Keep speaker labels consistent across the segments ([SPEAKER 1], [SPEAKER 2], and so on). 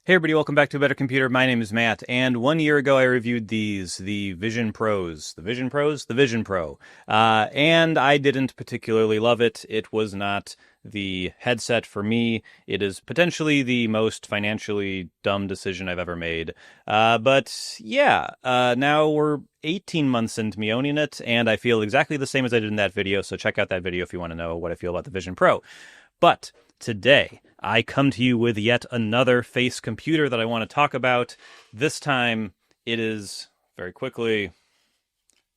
[SPEAKER 1] Hey everybody, welcome back to A Better Computer. My name is Matt, and 1 year ago I reviewed the Vision Pros. The Vision Pros? The Vision Pro. And I didn't particularly love it. It was not the headset for me. It is potentially the most financially dumb decision I've ever made. Now we're 18 months into me owning it, and I feel exactly the same as I did in that video, so check out that video if you want to know what I feel about the Vision Pro. But today, I come to you with yet another face computer that I want to talk about. This time, it is, very quickly,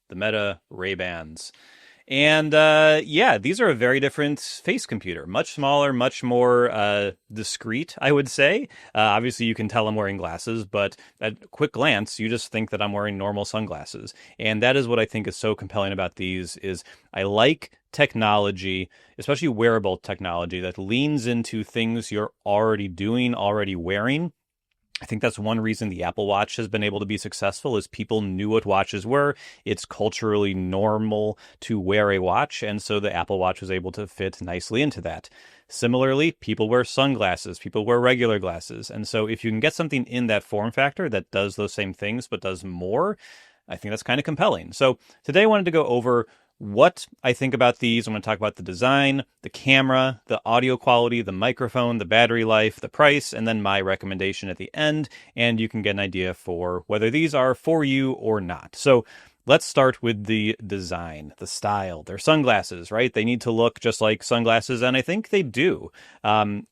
[SPEAKER 1] the Meta Ray-Bans. And these are a very different face computer. Much smaller, much more discreet, I would say. Obviously, you can tell I'm wearing glasses, but at a quick glance, you just think that I'm wearing normal sunglasses. And that is what I think is so compelling about these, is I like technology, especially wearable technology, that leans into things you're already doing, already wearing. I think that's one reason the Apple Watch has been able to be successful, is people knew what watches were. It's culturally normal to wear a watch, and so the Apple Watch was able to fit nicely into that. Similarly, people wear sunglasses, people wear regular glasses, and so if you can get something in that form factor that does those same things but does more, I think that's kind of compelling. So today I wanted to go over what I think about these. I'm going to talk about the design, the camera, the audio quality, the microphone, the battery life, the price, and then my recommendation at the end. And you can get an idea for whether these are for you or not. So let's start with the design, the style. They're sunglasses, right? They need to look just like sunglasses, and I think they do.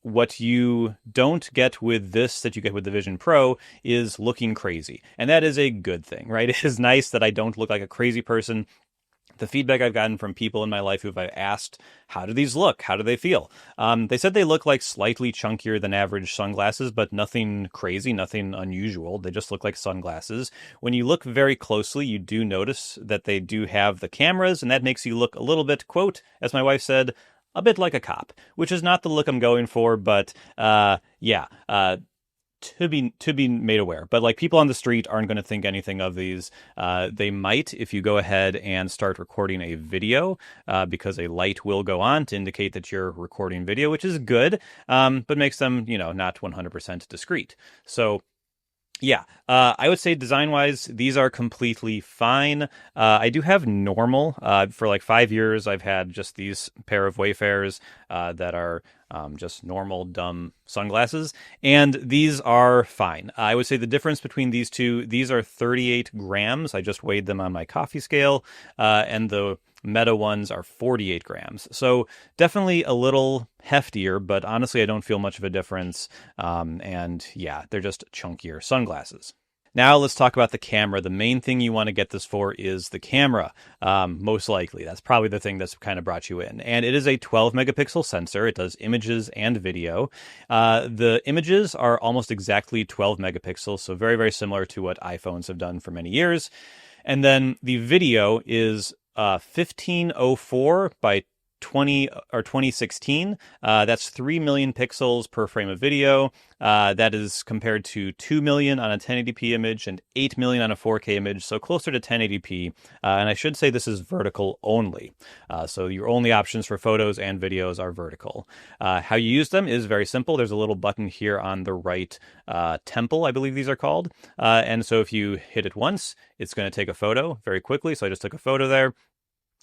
[SPEAKER 1] What you don't get with this that you get with the Vision Pro is looking crazy. And that is a good thing, right? It is nice that I don't look like a crazy person. The feedback I've gotten from people in my life who I've asked, how do these look? How do they feel? They said they look like slightly chunkier than average sunglasses, but nothing crazy, nothing unusual. They just look like sunglasses. When you look very closely, you do notice that they do have the cameras, and that makes you look a little bit, quote, as my wife said, a bit like a cop, which is not the look I'm going for, but to be made aware. But like, people on the street aren't going to think anything of these. They might if you go ahead and start recording a video, because a light will go on to indicate that you're recording video, which is good, but makes them, not 100% discreet. So I would say design-wise, these are completely fine. I do have normal. For like 5 years, I've had just these pair of Wayfarers that are just normal, dumb sunglasses, and these are fine. I would say the difference between these two, these are 38 grams. I just weighed them on my coffee scale, and the Meta ones are 48 grams. So definitely a little heftier, but honestly, I don't feel much of a difference. They're just chunkier sunglasses. Now let's talk about the camera. The main thing you want to get this for is the camera, most likely. That's probably the thing that's kind of brought you in. And it is a 12 megapixel sensor. It does images and video. The images are almost exactly 12 megapixels, so very, very similar to what iPhones have done for many years. And then the video is 1504 by 2016. That's 3 million pixels per frame of video. That is compared to 2 million on a 1080p image and 8 million on a 4K image, so closer to 1080p. And I should say this is vertical only. So your only options for photos and videos are vertical. How you use them is very simple. There's a little button here on the right temple, I believe these are called. And so if you hit it once, it's going to take a photo very quickly. So I just took a photo there.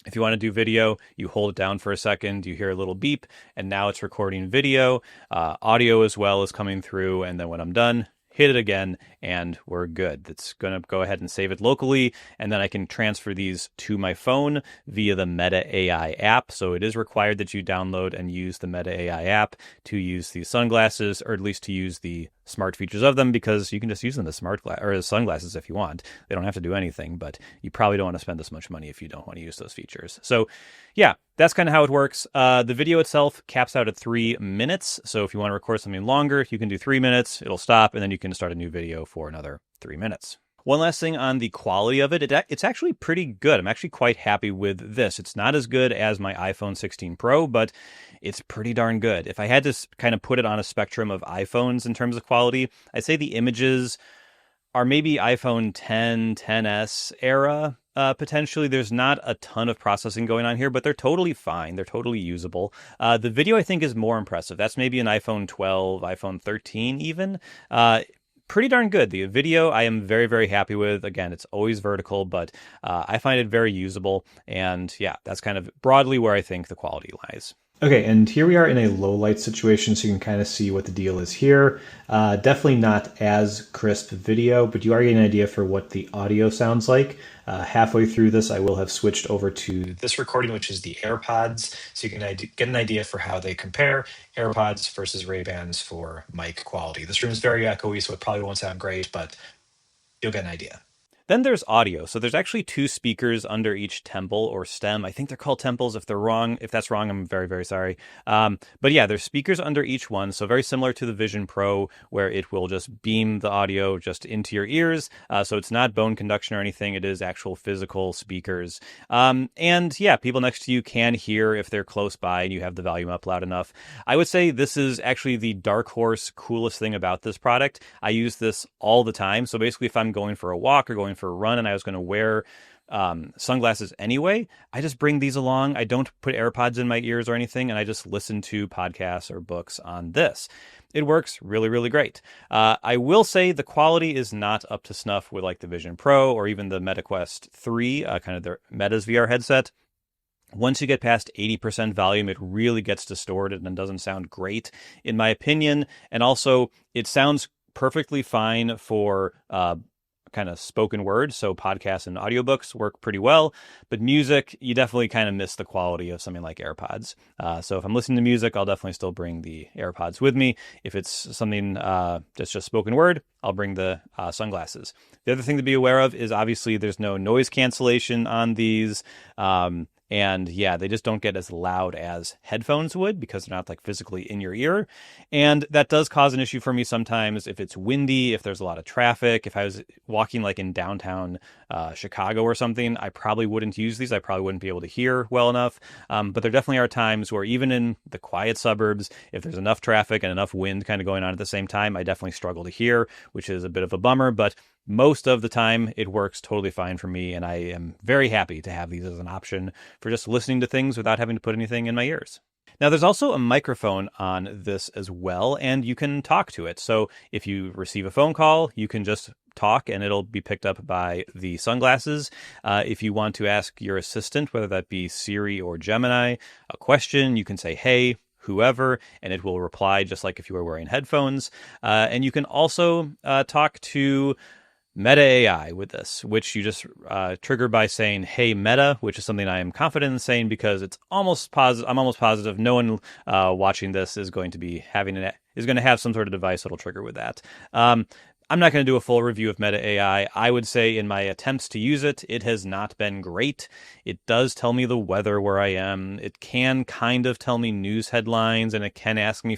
[SPEAKER 1] If you want to do video, you hold it down for a second, you hear a little beep, and now it's recording video. Audio as well is coming through, and then when I'm done, hit it again, and we're good. It's going to go ahead and save it locally, and then I can transfer these to my phone via the Meta AI app. So it is required that you download and use the Meta AI app to use these sunglasses, or at least to use the smart features of them, because you can just use them as as sunglasses if you want. They don't have to do anything, but you probably don't want to spend this much money if you don't want to use those features. So yeah, that's kind of how it works. The video itself caps out at 3 minutes. So if you want to record something longer, you can do 3 minutes, it'll stop, and then you can start a new video for another 3 minutes. One last thing on the quality of it, it's actually pretty good. I'm actually quite happy with this. It's not as good as my iPhone 16 Pro, but it's pretty darn good. If I had to kind of put it on a spectrum of iPhones in terms of quality, I'd say the images are maybe iPhone 10, 10s era, potentially. There's not a ton of processing going on here, but they're totally fine. They're totally usable. The video, I think, is more impressive. That's maybe an iPhone 12, iPhone 13 even. Pretty darn good. The video I am very, very happy with. Again, it's always vertical, but I find it very usable. And yeah, that's kind of broadly where I think the quality lies.
[SPEAKER 2] Okay, and here we are in a low light situation, so you can kind of see what the deal is here. Definitely not as crisp video, but you are getting an idea for what the audio sounds like. Halfway through this, I will have switched over to this recording, which is the AirPods, so you can get an idea for how they compare AirPods versus Ray-Bans for mic quality. This room is very echoey, so it probably won't sound great, but you'll get an idea.
[SPEAKER 1] Then there's audio. So there's actually 2 speakers under each temple or stem. I think they're called temples. If they're wrong, if that's wrong, I'm very, very sorry. But yeah, there's speakers under each one. So very similar to the Vision Pro, where it will just beam the audio just into your ears. So it's not bone conduction or anything. It is actual physical speakers. And yeah, people next to you can hear if they're close by and you have the volume up loud enough. I would say this is actually the dark horse coolest thing about this product. I use this all the time. So basically, if I'm going for a walk or going for a run and I was going to wear sunglasses anyway, I just bring these along. I don't put AirPods in my ears or anything, and I just listen to podcasts or books on this. It works really, really great. I will say the quality is not up to snuff with like the Vision Pro or even the MetaQuest 3, kind of their Meta's VR headset. Once you get past 80% volume, it really gets distorted and doesn't sound great, in my opinion. And also, it sounds perfectly fine for kind of spoken word, so podcasts and audiobooks work pretty well, but music, you definitely kind of miss the quality of something like AirPods. So if I'm listening to music, I'll definitely still bring the AirPods with me. If it's something that's just spoken word, I'll bring the sunglasses. The other thing to be aware of is obviously there's no noise cancellation on these. And yeah, they just don't get as loud as headphones would because they're not like physically in your ear. And that does cause an issue for me sometimes if it's windy, if there's a lot of traffic. If I was walking like in downtown Chicago or something, I probably wouldn't use these. I probably wouldn't be able to hear well enough. But there definitely are times where even in the quiet suburbs, if there's enough traffic and enough wind kind of going on at the same time, I definitely struggle to hear, which is a bit of a bummer. But most of the time, it works totally fine for me, and I am very happy to have these as an option for just listening to things without having to put anything in my ears. Now, there's also a microphone on this as well, and you can talk to it. So if you receive a phone call, you can just talk and it'll be picked up by the sunglasses. If you want to ask your assistant, whether that be Siri or Gemini, a question, you can say, "Hey, whoever," and it will reply just like if you were wearing headphones. And you can also talk to Meta AI with this, which you just trigger by saying, "Hey Meta," which is something I am confident in saying because it's almost positive. I'm almost positive no one watching this is going to be is going to have some sort of device that'll trigger with that. I'm not going to do a full review of Meta AI. I would say in my attempts to use it, it has not been great. It does tell me the weather where I am. It can kind of tell me news headlines, and it can ask me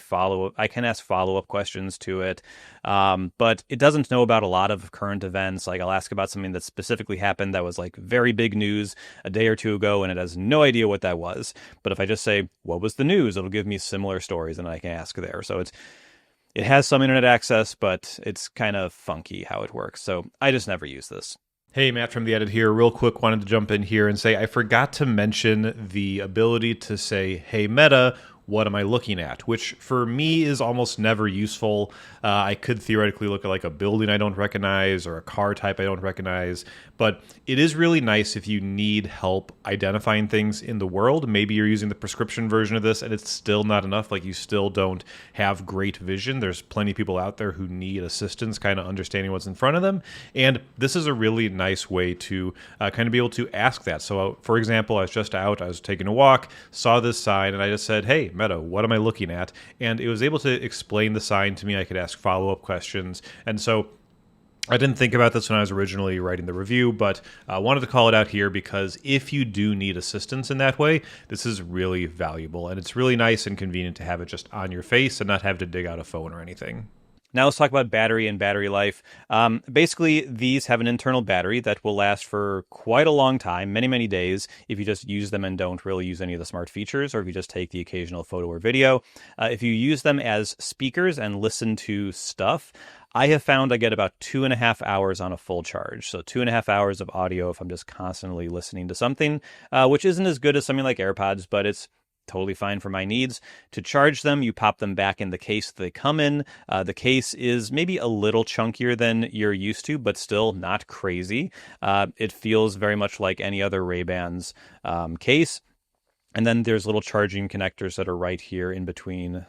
[SPEAKER 1] I can ask follow-up questions to it. But it doesn't know about a lot of current events. Like I'll ask about something that specifically happened that was like very big news a day or two ago, and it has no idea what that was. But if I just say, "What was the news?" it'll give me similar stories and I can ask there. So it has some internet access, but it's kind of funky how it works. So I just never use this.
[SPEAKER 3] Hey, Matt from The Edit here. Real quick, wanted to jump in here and say I forgot to mention the ability to say, "Hey, Meta, what am I looking at?" which for me is almost never useful. I could theoretically look at like a building I don't recognize or a car type I don't recognize, but it is really nice if you need help identifying things in the world. Maybe you're using the prescription version of this and it's still not enough, like you still don't have great vision. There's plenty of people out there who need assistance kind of understanding what's in front of them, and this is a really nice way to kind of be able to ask that. So for example, I was just out, I was taking a walk, saw this sign, and I just said, "Hey, Meta, what am I looking at?" And it was able to explain the sign to me. I could ask follow-up questions. And so I didn't think about this when I was originally writing the review, but I wanted to call it out here because if you do need assistance in that way, this is really valuable. And it's really nice and convenient to have it just on your face and not have to dig out a phone or anything.
[SPEAKER 1] Now let's talk about battery and battery life. Basically, these have an internal battery that will last for quite a long time, many, many days, if you just use them and don't really use any of the smart features, or if you just take the occasional photo or video. If you use them as speakers and listen to stuff, I have found I get about 2.5 hours on a full charge. So 2.5 hours of audio if I'm just constantly listening to something, which isn't as good as something like AirPods, but it's totally fine for my needs. To charge them, you pop them back in the case they come in. The case is maybe a little chunkier than you're used to, but still not crazy. It feels very much like any other Ray-Bans case. And then there's little charging connectors that are right here in between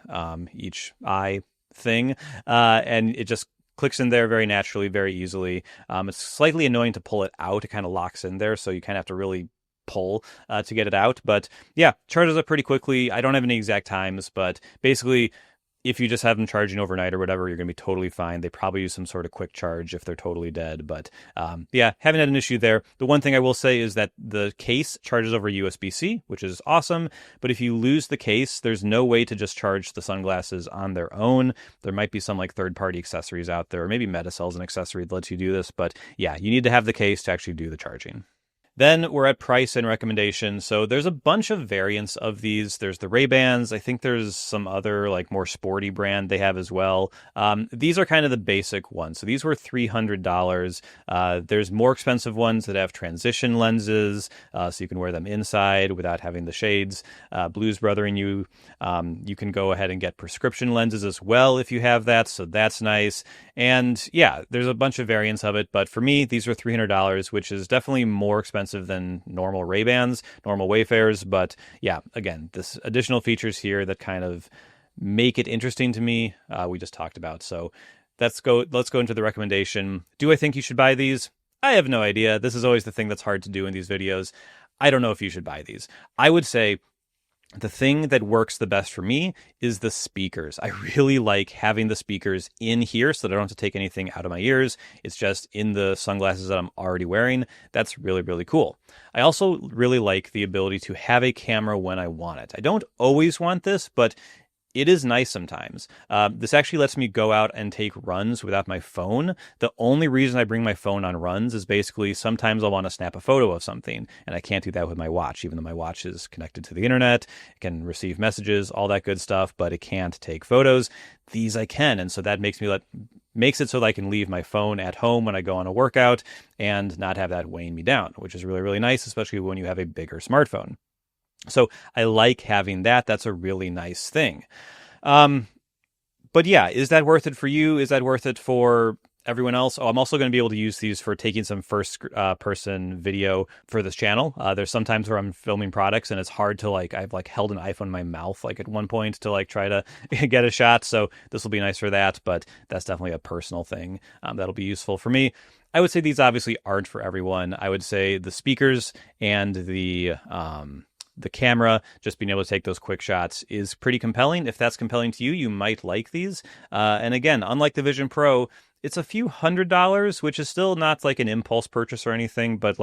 [SPEAKER 1] each eye thing. And it just clicks in there very naturally, very easily. It's slightly annoying to pull it out. It kind of locks in there, so you kind of have to really pull to get it out. But yeah, charges up pretty quickly. I don't have any exact times, but basically if you just have them charging overnight or whatever, you're going to be totally fine. They probably use some sort of quick charge if they're totally dead. But yeah, haven't had an issue there. The one thing I will say is that the case charges over USB-C, which is awesome. But if you lose the case, there's no way to just charge the sunglasses on their own. There might be some like third-party accessories out there, or maybe Meta sells an accessory that lets you do this. But yeah, you need to have the case to actually do the charging. Then we're at price and recommendation. So there's a bunch of variants of these. There's the Ray-Bans. I think there's some other like more sporty brand they have as well. These are kind of the basic ones. So these were $300. There's more expensive ones that have transition lenses, so you can wear them inside without having the shades. Blues Brothering you. You can go ahead and get prescription lenses as well if you have that. So that's nice. And yeah, there's a bunch of variants of it. But for me, these are $300, which is definitely more expensive than normal Ray-Bans, normal Wayfarers. But yeah, again, this additional features here that kind of make it interesting to me, we just talked about. So let's go into the recommendation. Do I think you should buy these? I have no idea. This is always the thing that's hard to do in these videos. I don't know if you should buy these. I would say the thing that works the best for me is the speakers. I really like having the speakers in here so that I don't have to take anything out of my ears. It's just in the sunglasses that I'm already wearing. That's really, really cool. I also really like the ability to have a camera when I want it. I don't always want this, but it is nice sometimes. This actually lets me go out and take runs without my phone. The only reason I bring my phone on runs is basically sometimes I'll want to snap a photo of something, and I can't do that with my watch, even though my watch is connected to the internet. It can receive messages, all that good stuff, but it can't take photos. These I can, and so that makes it so that I can leave my phone at home when I go on a workout and not have that weighing me down, which is really, really nice, especially when you have a bigger smartphone. So I like having that. That's a really nice thing. But yeah, is that worth it for you? Is that worth it for everyone else? Oh, I'm also going to be able to use these for taking some first person video for this channel. There's sometimes where I'm filming products and it's hard to I've held an iPhone in my mouth at one point to try to get a shot. So this will be nice for that, but that's definitely a personal thing that'll be useful for me. I would say these obviously aren't for everyone. I would say the speakers and the camera, just being able to take those quick shots is pretty compelling. If that's compelling to you, you might like these. And again, unlike the Vision Pro, it's a few $100s, which is still not like an impulse purchase or anything, but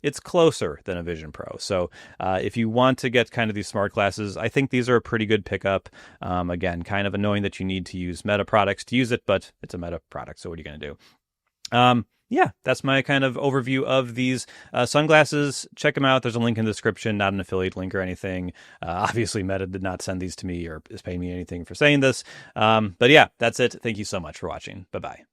[SPEAKER 1] it's closer than a Vision Pro. So if you want to get kind of these smart glasses, I think these are a pretty good pickup. Again, kind of annoying that you need to use Meta products to use it, but it's a Meta product, so what are you going to do? Yeah, that's my kind of overview of these sunglasses. Check them out. There's a link in the description, not an affiliate link or anything. Obviously, Meta did not send these to me or is paying me anything for saying this. But yeah, that's it. Thank you so much for watching. Bye-bye.